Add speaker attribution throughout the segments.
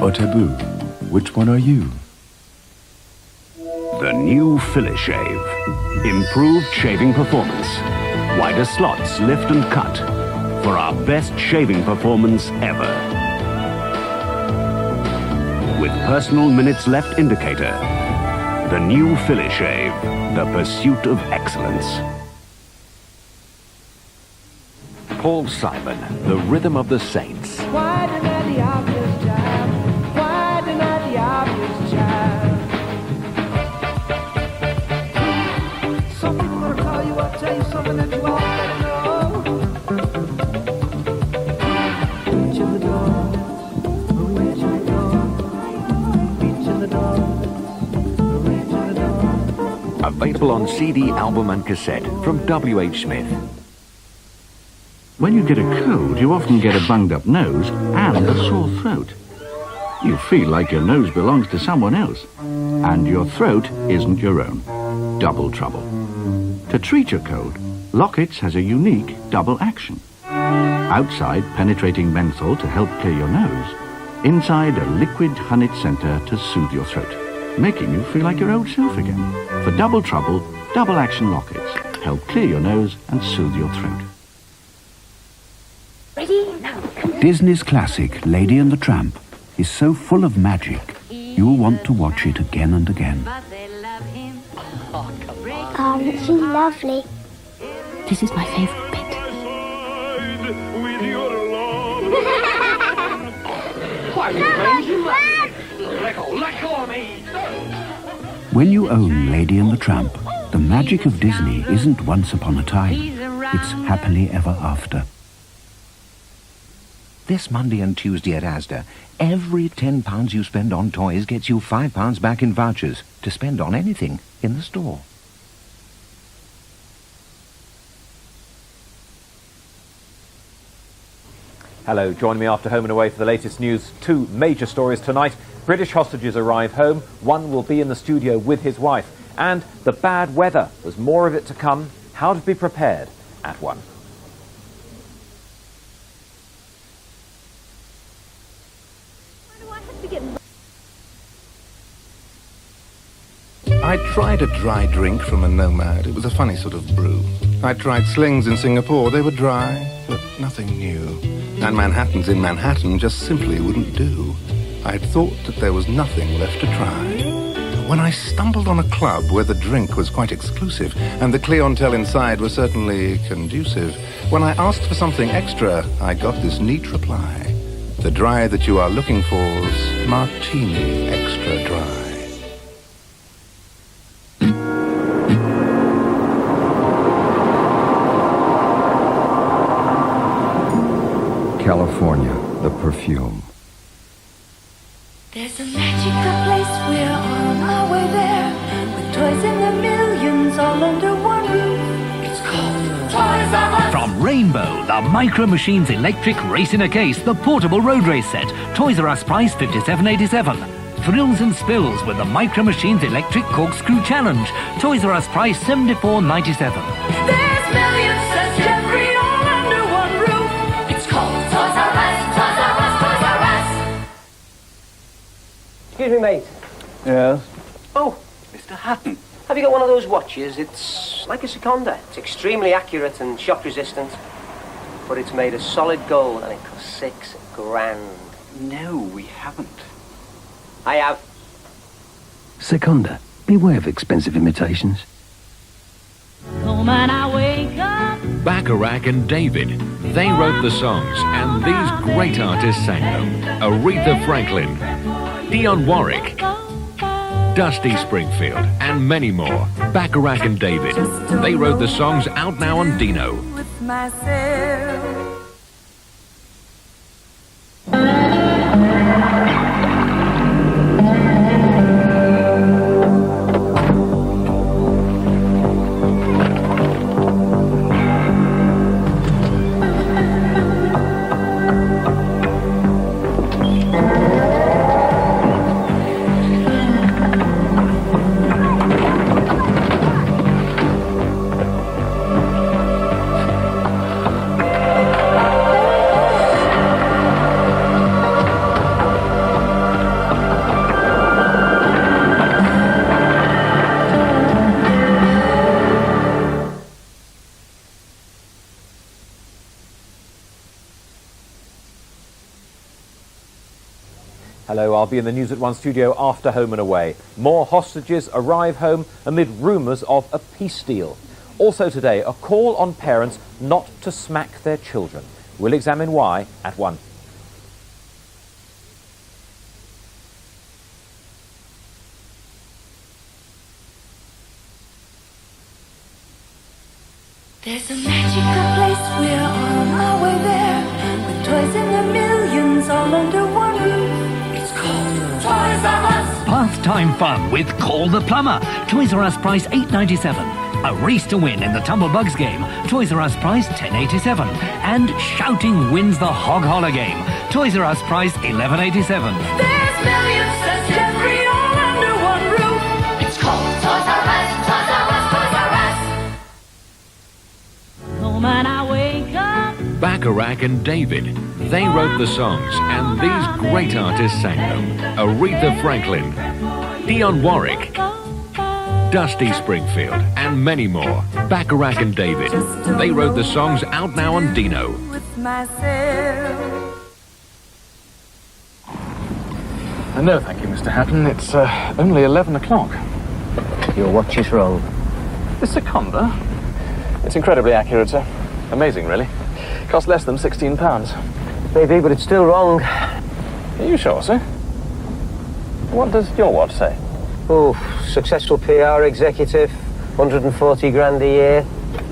Speaker 1: or taboo? Which one are you?
Speaker 2: The new Finish Shave. Improved shaving performance. Wider slots lift and cut for our best shaving performance ever. With personal minutes left indicator. The new Finish Shave. The pursuit of excellence.
Speaker 3: Paul Simon, The Rhythm of the Saints.
Speaker 4: Why deny the obvious child? Why deny the obvious child? Some people gonna call you up, tell you something that you all better know. Reach in the door, reach in the door, reach in the door, reach in the door.
Speaker 3: Available on CD, album and cassette from W.H. Smith.
Speaker 5: When you get a cold, you often get a bunged-up nose and a sore throat. You feel like your nose belongs to someone else, and your throat isn't your own. Double trouble. To treat your cold, Lockets has a unique double action. Outside, penetrating menthol to help clear your nose. Inside, a liquid honeyed center to soothe your throat, making you feel like your old self again. For double trouble, double action Lockets help clear your nose and soothe your throat.
Speaker 2: Disney's classic, Lady and the Tramp, is so full of magic, you'll want to watch it again and again.
Speaker 6: Isn't she lovely?
Speaker 7: This is my favourite bit.
Speaker 2: When you own Lady and the Tramp, the magic of Disney isn't once upon a time, it's happily ever after.
Speaker 8: This Monday and Tuesday at Asda, every £10 you spend on toys gets you £5 back in vouchers to spend on anything in the store.
Speaker 9: Hello, join me after Home and Away for the latest news. Two major stories tonight. British hostages arrive home. One will be in the studio with his wife. And the bad weather. There's more of it to come. How to be prepared at 1.
Speaker 10: I tried a dry drink from a nomad. It was a funny sort of brew. I tried slings in Singapore. They were dry, but nothing new. And Manhattans in Manhattan just simply wouldn't do. I'd thought that there was nothing left to try. When I stumbled on a club where the drink was quite exclusive and the clientele inside was certainly conducive, when I asked for something extra, I got this neat reply. The dry that you are looking for's martini extra dry.
Speaker 1: California, the perfume.
Speaker 11: There's a magical place, we're on our way there, with toys in the millions all under one roof. It's called Toys R Us.
Speaker 12: From Rainbow, the Micro Machines electric race in a case, the portable road race set. Toys R Us price $57.87. Thrills and spills with the Micro Machines electric corkscrew challenge. Toys R Us price $74.97.
Speaker 11: There's millions such every all under one roof. It's called Toys R Us, Toys R Us, Toys R Us.
Speaker 13: Excuse me, mate.
Speaker 14: Yes?
Speaker 13: Oh,
Speaker 14: Mr. Hatton.
Speaker 13: have you got one of those watches? It's like a Seconda. It's extremely accurate and shock resistant, but it's made of solid gold and it costs $6,000.
Speaker 14: No, we haven't.
Speaker 13: I have.
Speaker 15: Seconda. Beware of expensive imitations.
Speaker 11: Moment I wake up.
Speaker 3: Bacharach and David. They wrote the songs, and these great artists sang them. Aretha Franklin, Dionne Warwick, Dusty Springfield, and many more. Bacharach and David. They wrote the songs, out now on Dino.
Speaker 11: With myself.
Speaker 9: Hello, I'll be in the News at 1 studio after Home and Away. More hostages arrive home amid rumours of a peace deal. Also today, a call on parents not to smack their children. We'll examine why at 1.
Speaker 11: There's a magical place, we're on our way there, with toys in the millions all under one roof. It's called Toys R Us.
Speaker 12: Pastime fun with Call the Plumber. Toys R Us price $8.97. A race to win in the Tumblebugs game. Toys R Us price $10.87. And shouting wins the Hog Holler game. Toys R Us price $11.87.
Speaker 11: There's millions such every all under one roof. It's called Toys R Us, Toys R Us, Toys R Us.
Speaker 16: Moment I wake up.
Speaker 3: Bacharach and David, they wrote the songs, and these great artists sang them. Aretha Franklin, Dionne Warwick, Dusty Springfield, and many more. Bacharach and David, they wrote the songs, out now on Dino.
Speaker 11: With myself.
Speaker 17: No, thank you, Mr. Hatton. It's only 11 o'clock.
Speaker 18: Your watch is wrong.
Speaker 17: The Seconda? It's incredibly accurate, sir. Amazing, really. Cost less than £16.
Speaker 18: Maybe, but it's still wrong.
Speaker 17: Are you sure, sir? What does your watch say?
Speaker 18: Oh, successful PR executive, 140 grand a year,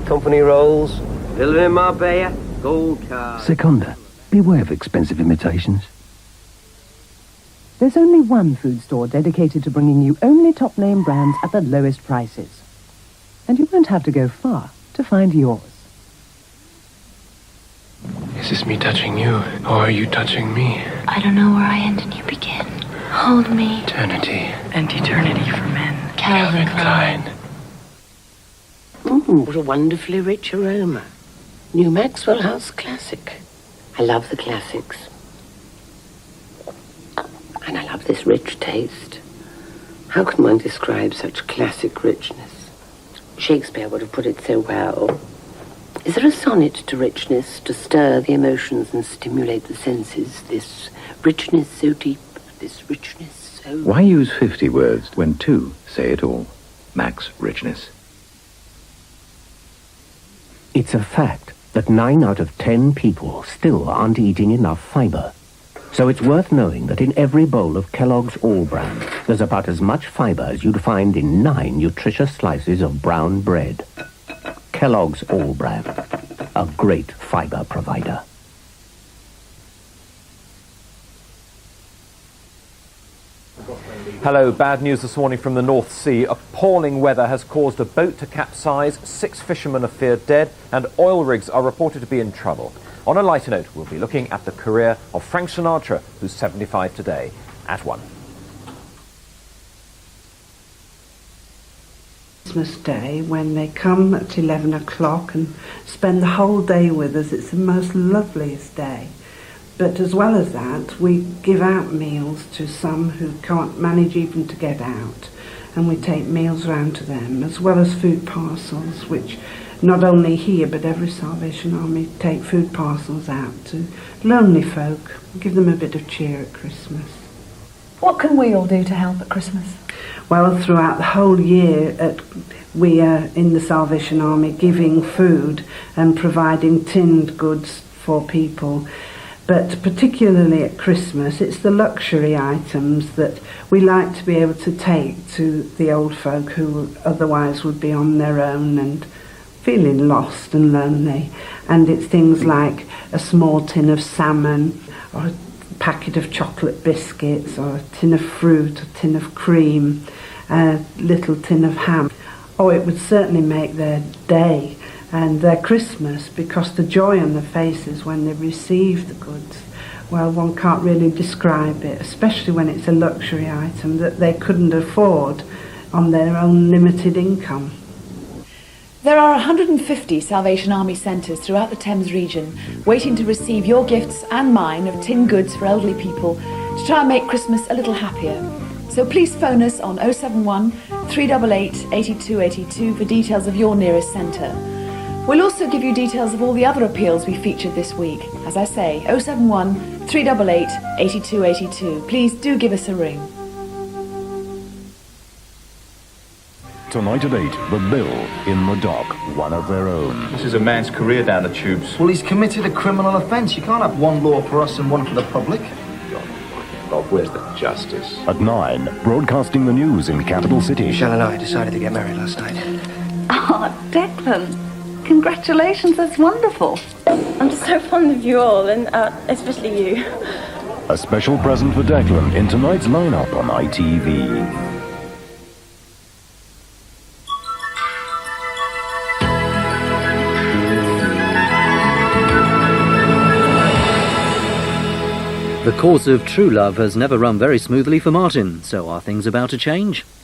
Speaker 18: company rolls, villa in Marbella, gold car.
Speaker 15: Seconda, beware of expensive imitations.
Speaker 19: There's only one food store dedicated to bringing you only top-name brands at the lowest prices. And you won't have to go far to find yours.
Speaker 20: Is this me touching you, or are you touching me?
Speaker 7: I don't know where I end and you begin. Hold me.
Speaker 20: Eternity.
Speaker 21: And eternity for men.
Speaker 7: Calvin
Speaker 20: Klein.
Speaker 21: What a wonderfully rich aroma. New Maxwell House Classic. I love the classics. And I love this rich taste. How can one describe such classic richness? Shakespeare would have put it so well. Is there a sonnet to richness, to stir the emotions and stimulate the senses? This richness so deep, this richness so...
Speaker 1: Why use 50 words when 2 say it all? Max Richness.
Speaker 22: It's a fact that 9 out of 10 people still aren't eating enough fibre. So it's worth knowing that in every bowl of Kellogg's All Bran, there's about as much fibre as you'd find in 9 nutritious slices of brown bread. Kellogg's All Bran, a great fibre provider.
Speaker 9: Hello, bad news this morning from the North Sea. Appalling weather has caused a boat to capsize, 6 fishermen are feared dead, and oil rigs are reported to be in trouble. On a lighter note, we'll be looking at the career of Frank Sinatra, who's 75 today, at 1.
Speaker 23: Christmas Day, when they come at 11 o'clock and spend the whole day with us. It's the most loveliest day. But as well as that, we give out meals to some who can't manage even to get out, and we take meals round to them, as well as food parcels, which not only here but every Salvation Army take food parcels out to lonely folk, give them a bit of cheer at Christmas.
Speaker 24: What can we all do to help at Christmas?
Speaker 23: Well, throughout the whole year, we are in the Salvation Army giving food and providing tinned goods for people. But particularly at Christmas, it's the luxury items that we like to be able to take to the old folk who otherwise would be on their own and feeling lost and lonely. And it's things like a small tin of salmon, or a packet of chocolate biscuits, or a tin of fruit, a tin of cream, a little tin of ham. Oh, it would certainly make their day and their Christmas, because the joy on their faces when they receive the goods, well, one can't really describe it, especially when it's a luxury item that they couldn't afford on their own limited income.
Speaker 24: There are 150 Salvation Army centres throughout the Thames region waiting to receive your gifts and mine of tin goods for elderly people to try and make Christmas a little happier. So please phone us on 071 388 8282 for details of your nearest centre. We'll also give you details of all the other appeals we featured this week. As I say, 071 388 8282. Please do give us a ring.
Speaker 2: Tonight at 8, The Bill in the dock, one of their own.
Speaker 4: This is a man's career down the tubes.
Speaker 5: Well, he's committed a criminal offence. You can't have one law for us and one for the public.
Speaker 4: Bob, where's the justice?
Speaker 2: At 9, broadcasting the news in Capital City.
Speaker 5: Michelle and I decided to get married last night.
Speaker 6: Oh, Declan, congratulations, that's wonderful. I'm so fond of you all, and especially you.
Speaker 2: A special present for Declan in tonight's lineup on ITV.
Speaker 25: The course of true love has never run very smoothly for Martin, so are things about to change?